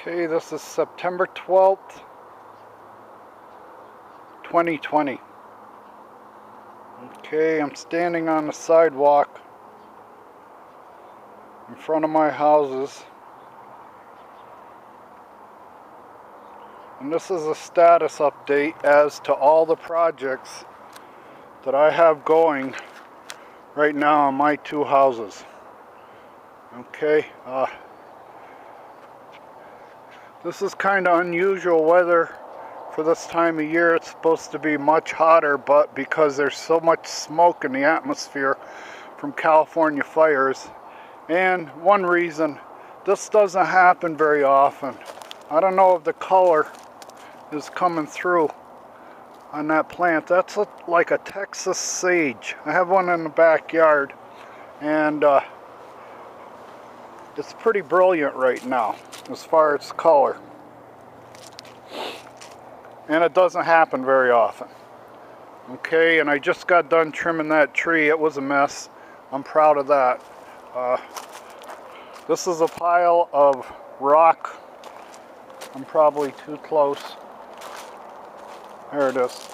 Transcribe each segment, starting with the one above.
Okay, this is September 12th, 2020. Okay, I'm standing on the sidewalk in front of my houses. And this is a status update as to all the projects that I have going right now on my two houses. Okay, this is kind of unusual weather for this time of year. It's supposed to be much hotter, but because there's so much smoke in the atmosphere from California fires, and one reason, this doesn't happen very often. I don't know if the color is coming through on that plant. That's like a Texas sage. I have one in the backyard, and it's pretty brilliant right now as far as color. And it doesn't happen very often. Okay, and I just got done trimming that tree. It was a mess. I'm proud of that. This is a pile of rock. I'm probably too close. There it is.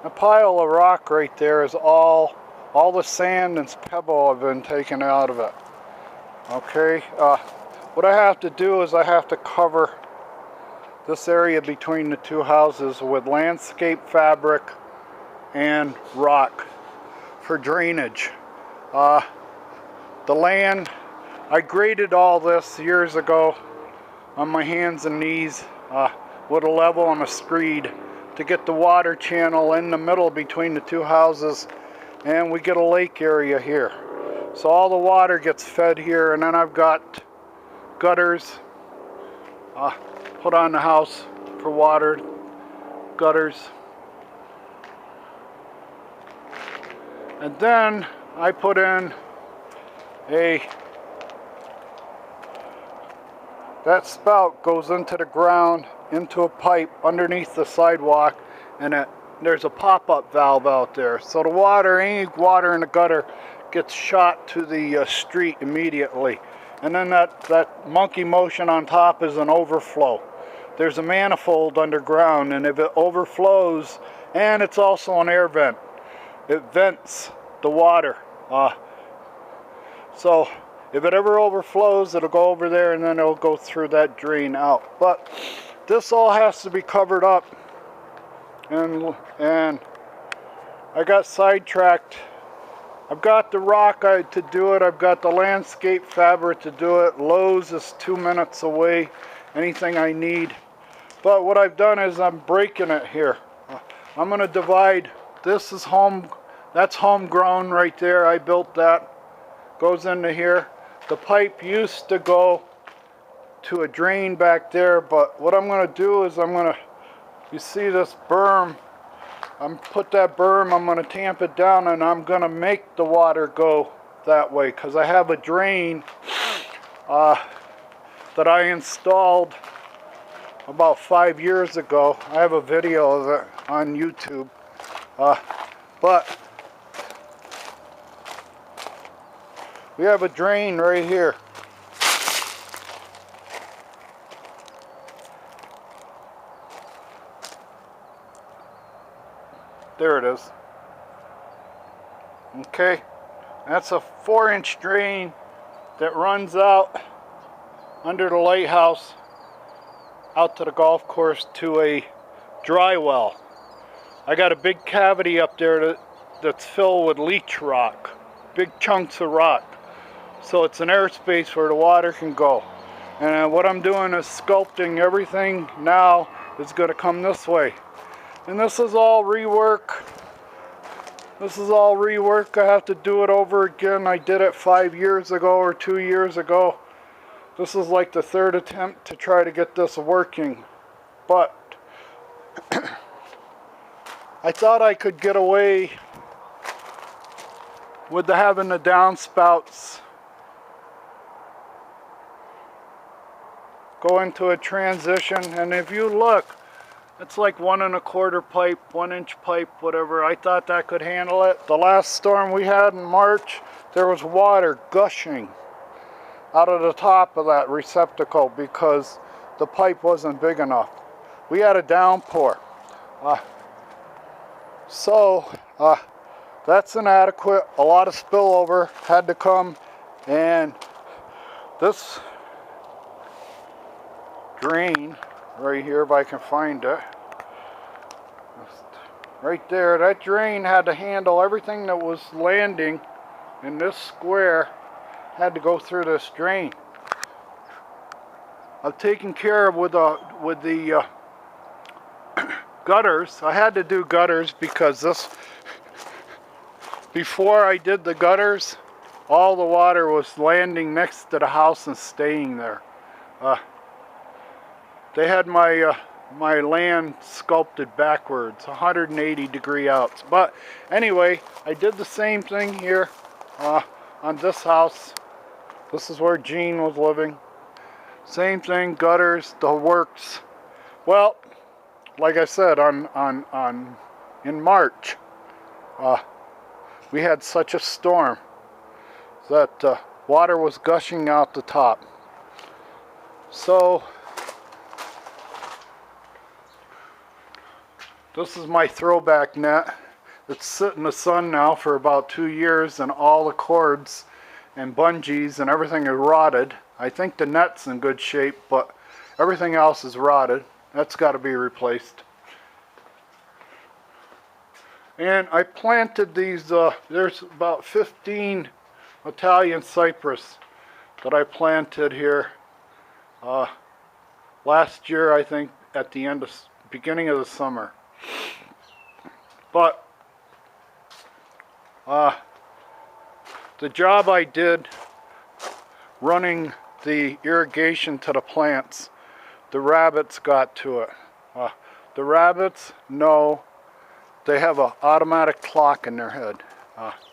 A pile of rock right there is all the sand and pebble have been taken out of it. Okay, what I have to do is I have to cover this area between the two houses with landscape fabric and rock for drainage. The land, I graded all this years ago on my hands and knees with a level and a screed to get the water channel in the middle between the two houses, and we get a lake area here. So all the water gets fed here, and then I've got gutters put on the house for water, gutters. And then I put in that spout goes into the ground, into a pipe underneath the sidewalk, and there's a pop-up valve out there. So the water, any water in the gutter gets shot to the street immediately. And then that monkey motion on top is an overflow. There's a manifold underground, and if it overflows, and it's also an air vent, it vents the water. So if it ever overflows, it'll go over there, and then it'll go through that drain out. But this all has to be covered up, and I got sidetracked. I've got the rock to do it. I've got the landscape fabric to do it. Lowe's is 2 minutes away. Anything I need. But what I've done is I'm breaking it here. I'm going to divide. This is that's homegrown right there. I built that. Goes into here. The pipe used to go to a drain back there, but what I'm going to do is you see this berm, put that berm, I'm going to tamp it down, and I'm going to make the water go that way, because I have a drain that I installed about 5 years ago. I have a video of it on YouTube, but we have a drain right here. There it is. Okay, that's a 4-inch drain that runs out under the lighthouse out to the golf course to a dry well. I got a big cavity up there that's filled with leach rock, big chunks of rock. So it's an airspace where the water can go. And what I'm doing is sculpting everything now is going to come this way. And this is all rework. This is all rework. I have to do it over again. I did it 5 years ago or 2 years ago. This is like the third attempt to try to get this working. But I thought I could get away with having the downspouts go into a transition. And if you look, it's like 1 1/4 pipe, 1-inch pipe, whatever. I thought that could handle it. The last storm we had in March, there was water gushing out of the top of that receptacle because the pipe wasn't big enough. We had a downpour. So that's inadequate. A lot of spillover had to come, and this drain right here, if I can find it, right there, that drain had to handle everything that was landing in this square, had to go through this drain. I've taken care of with the gutters. I had to do gutters because this, before I did the gutters, all the water was landing next to the house and staying there. They had my my land sculpted backwards, 180-degree outs. But anyway, I did the same thing here on this house. This is where Gene was living. Same thing, gutters, the works. Well, like I said, in March, we had such a storm that water was gushing out the top. So this is my throwback net. It's sit in the sun now for about 2 years, and all the cords and bungees and everything is rotted. I think the net's in good shape, but everything else is rotted. That's got to be replaced. And I planted these, there's about 15 Italian cypress that I planted here last year, I think, at the beginning of the summer. But the job I did running the irrigation to the plants, the rabbits got to it. The rabbits know, they have an automatic clock in their head.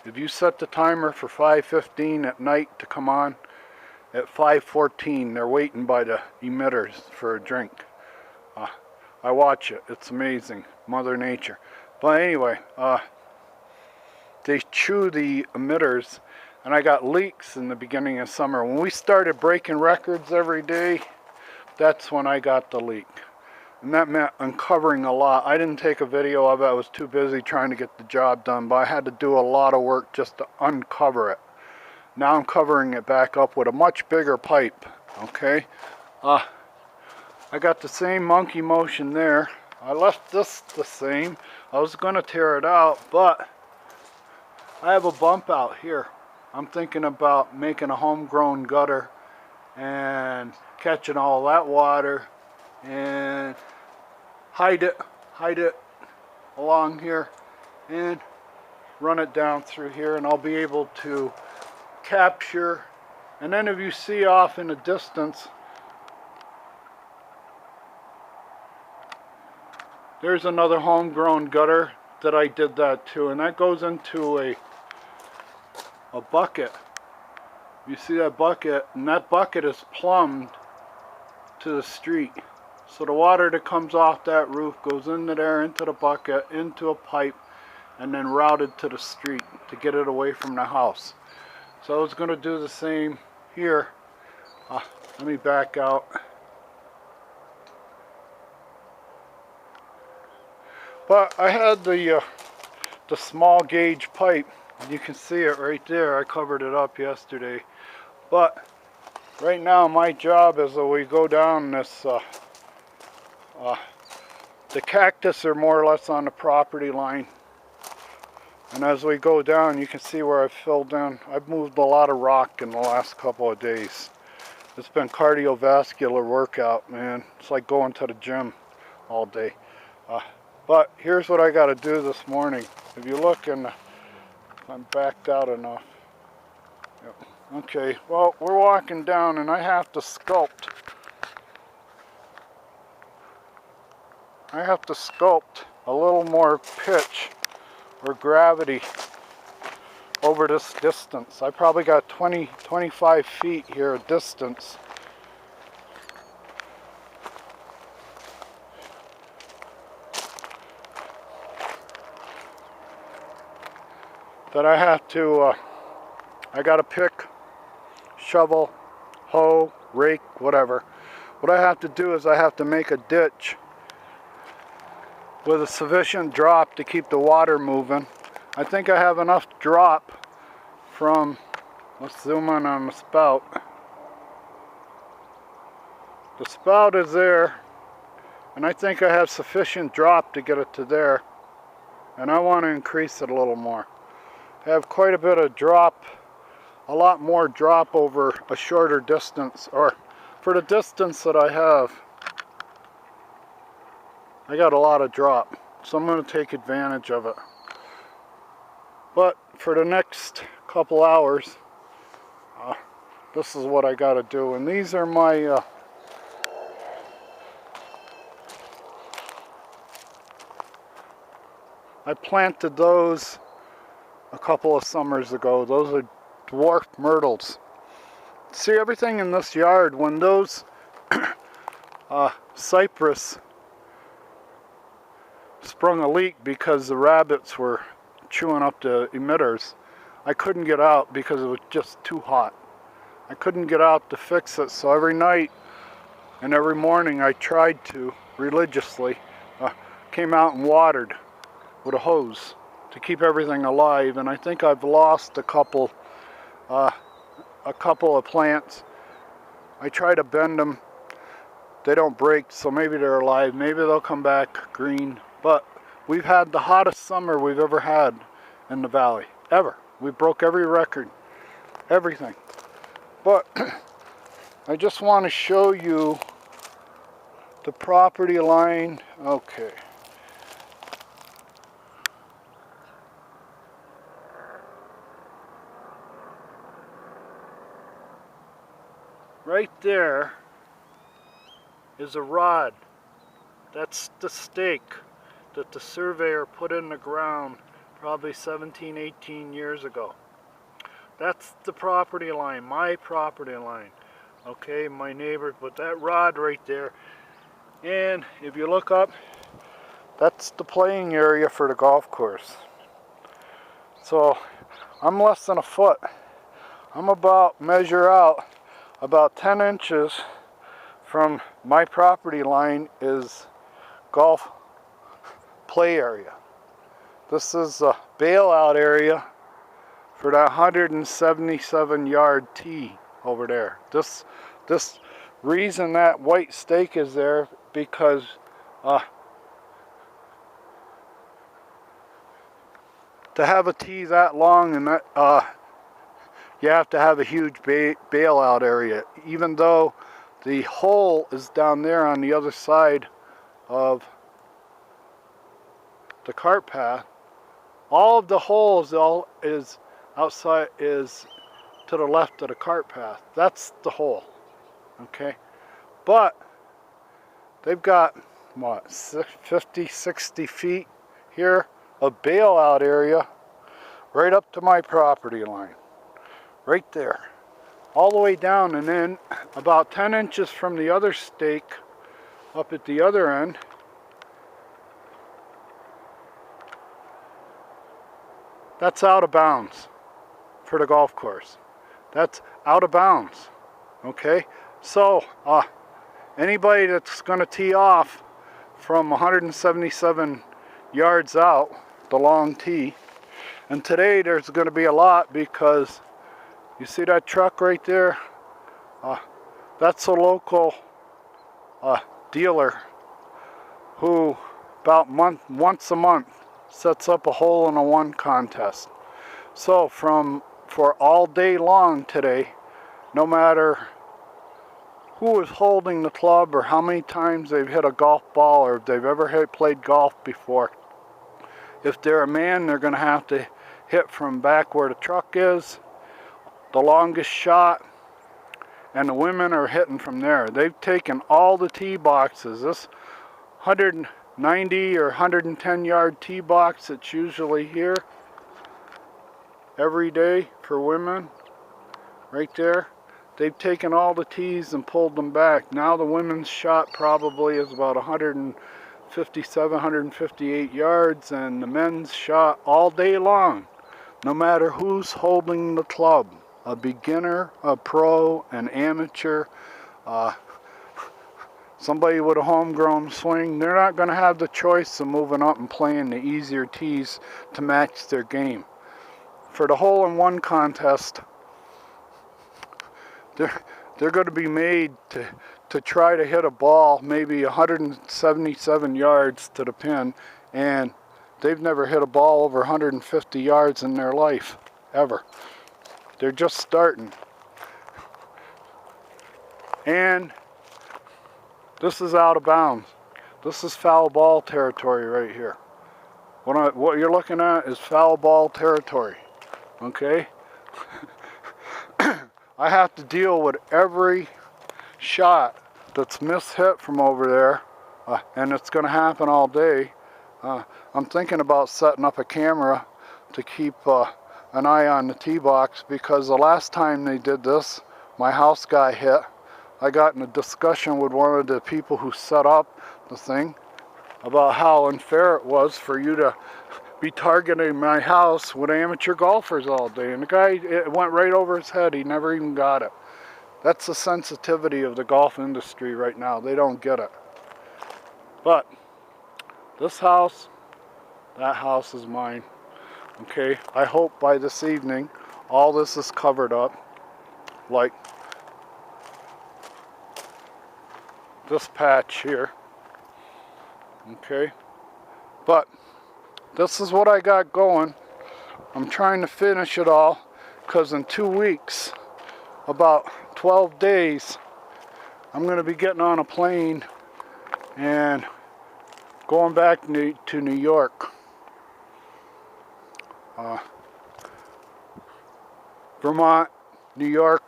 If you set the timer for 5:15 at night to come on, at 5:14 they're waiting by the emitters for a drink. I watch it. It's amazing. Mother Nature. But anyway, they chew the emitters, and I got leaks in the beginning of summer. When we started breaking records every day, that's when I got the leak. And that meant uncovering a lot. I didn't take a video of it. I was too busy trying to get the job done, but I had to do a lot of work just to uncover it. Now I'm covering it back up with a much bigger pipe. Okay? I got the same monkey motion there. I left this the same. I was going to tear it out, but I have a bump out here. I'm thinking about making a homegrown gutter and catching all that water and hide it along here and run it down through here, and I'll be able to capture. And then if you see off in the distance, there's another homegrown gutter that I did that too, and that goes into a bucket. You see that bucket, and that bucket is plumbed to the street. So the water that comes off that roof goes into there, into the bucket, into a pipe, and then routed to the street to get it away from the house. So I was going to do the same here. Let me back out. But I had the small gauge pipe. You can see it right there. I covered it up yesterday. But right now my job is that we go down this, the cactus are more or less on the property line. And as we go down, you can see where I've filled in. I've moved a lot of rock in the last couple of days. It's been cardiovascular workout, man. It's like going to the gym all day. But here's what I got to do this morning. If you look, and I'm backed out enough. Yep. Okay, well, we're walking down, and I have to sculpt. I have to sculpt a little more pitch or gravity over this distance. I probably got 25 feet here of distance. That I have to, I got to pick, shovel, hoe, rake, whatever. What I have to do is I have to make a ditch with a sufficient drop to keep the water moving. I think I have enough drop from, let's zoom in on the spout. The spout is there, and I think I have sufficient drop to get it to there, and I want to increase it a little more. I have quite a bit of drop, a lot more drop over a shorter distance, or for the distance that I have, I got a lot of drop, so I'm going to take advantage of it. But for the next couple hours, this is what I got to do. And these are my I planted those a couple of summers ago. Those are dwarf myrtles. See, everything in this yard, when those cypress sprung a leak because the rabbits were chewing up the emitters, I couldn't get out because it was just too hot. I couldn't get out to fix it, so every night and every morning I tried to religiously came out and watered with a hose to keep everything alive. And I think I've lost a couple of plants. I try to bend them, they don't break, so maybe they're alive, maybe they'll come back green. But we've had the hottest summer we've ever had in the valley, ever. We broke every record, everything. But I just want to show you the property line. Okay. Right there is a rod. That's the stake that the surveyor put in the ground probably 17, 18 years ago. That's the property line, my property line. Okay, my neighbor, but that rod right there. And if you look up, that's the playing area for the golf course. So I'm less than a foot. I'm measure out about 10 inches from my property line is golf play area. This is a bailout area for that 177 yard tee over there. This reason that white stake is there because to have a tee that long and that you have to have a huge bailout area, even though the hole is down there on the other side of the cart path. All of the holes is outside, is to the left of the cart path. That's the hole, okay? But they've got, what, 50, 60 feet here of bailout area right up to my property line. Right there. All the way down, and then about 10 inches from the other stake up at the other end, that's out of bounds for the golf course. That's out of bounds. Okay? So, anybody that's going to tee off from 177 yards out, the long tee, and today there's going to be a lot because you see that truck right there? That's a local dealer who about once a month sets up a hole in a one contest. So for all day long today, no matter who is holding the club or how many times they've hit a golf ball or if they've ever played golf before, if they're a man, they're going to have to hit from back where the truck is, the longest shot, and the women are hitting from there. They've taken all the tee boxes. This 190 or 110 yard tee box that's usually here every day for women, right there, they've taken all the tees and pulled them back. Now the women's shot probably is about 157, 158 yards, and the men's shot all day long, no matter who's holding the club. a beginner, a pro, an amateur, somebody with a homegrown swing, they're not going to have the choice of moving up and playing the easier tees to match their game. For the hole-in-one contest, they're going to be made to try to hit a ball maybe 177 yards to the pin, and they've never hit a ball over 150 yards in their life, ever. They're just starting. And this is out of bounds. This is foul ball territory right here. What you're looking at is foul ball territory. Okay? I have to deal with every shot that's mishit from over there, and it's going to happen all day. I'm thinking about setting up a camera to keep an eye on the tee box, because the last time they did this, my house got hit. I got in a discussion with one of the people who set up the thing about how unfair it was for you to be targeting my house with amateur golfers all day. And the guy, it went right over his head. He never even got it. That's the sensitivity of the golf industry right now. They don't get it. But this house, that house is mine. Okay, I hope by this evening all this is covered up, like this patch here. Okay, but this is what I got going. I'm trying to finish it all, because in 2 weeks, about 12 days, I'm going to be getting on a plane and going back to New York. Vermont, New York.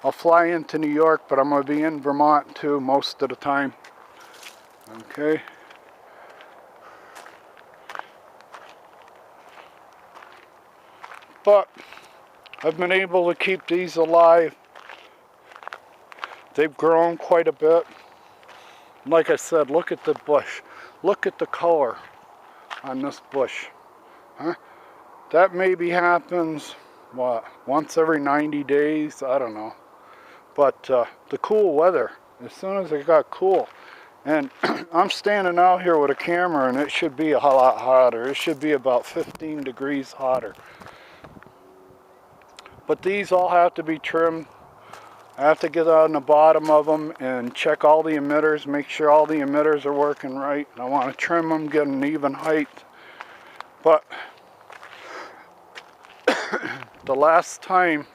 I'll fly into New York, but I'm going to be in Vermont too most of the time. Okay. But I've been able to keep these alive. They've grown quite a bit. Like I said, look at the bush. Look at the color on this bush. Huh? That maybe happens, what, once every 90 days? I don't know. But the cool weather, as soon as it got cool, and I'm standing out here with a camera, and it should be a lot hotter. It should be about 15 degrees hotter. But these all have to be trimmed. I have to get on the bottom of them and check all the emitters, make sure all the emitters are working right. I want to trim them, get an even height. But the last time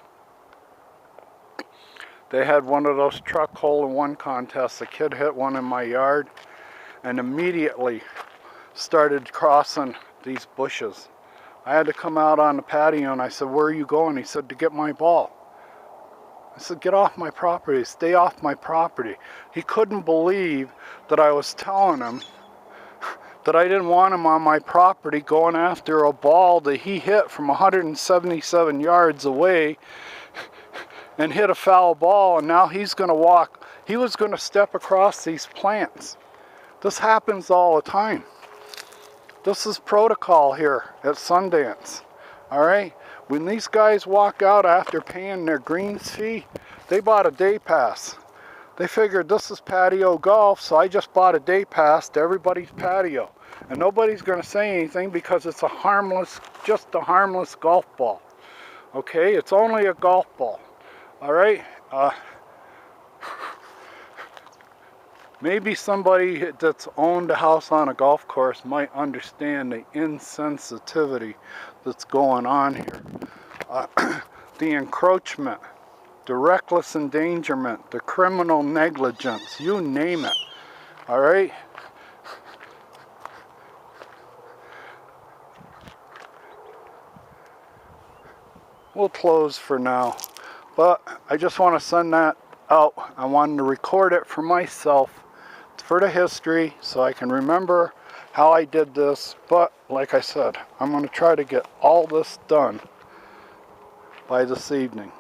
they had one of those truck hole-in-one contests, a kid hit one in my yard and immediately started crossing these bushes. I had to come out on the patio, and I said, "Where are you going?" He said, "To get my ball." I said, "Get off my property, stay off my property." He couldn't believe that I was telling him that I didn't want him on my property going after a ball that he hit from 177 yards away and hit a foul ball, and now he's going to walk. He was going to step across these plants. This happens all the time. This is protocol here at Sundance. All right? When these guys walk out after paying their greens fee, they bought a day pass. They figured this is patio golf, so I just bought a day pass to everybody's patio. And nobody's going to say anything because it's a harmless, just a harmless golf ball. Okay? It's only a golf ball. All right? Maybe somebody that's owned a house on a golf course might understand the insensitivity that's going on here. The encroachment, the reckless endangerment, the criminal negligence, you name it. All right? We'll close for now. But I just want to send that out. I wanted to record it for myself, for the history, so I can remember how I did this. But like I said, I'm going to try to get all this done by this evening.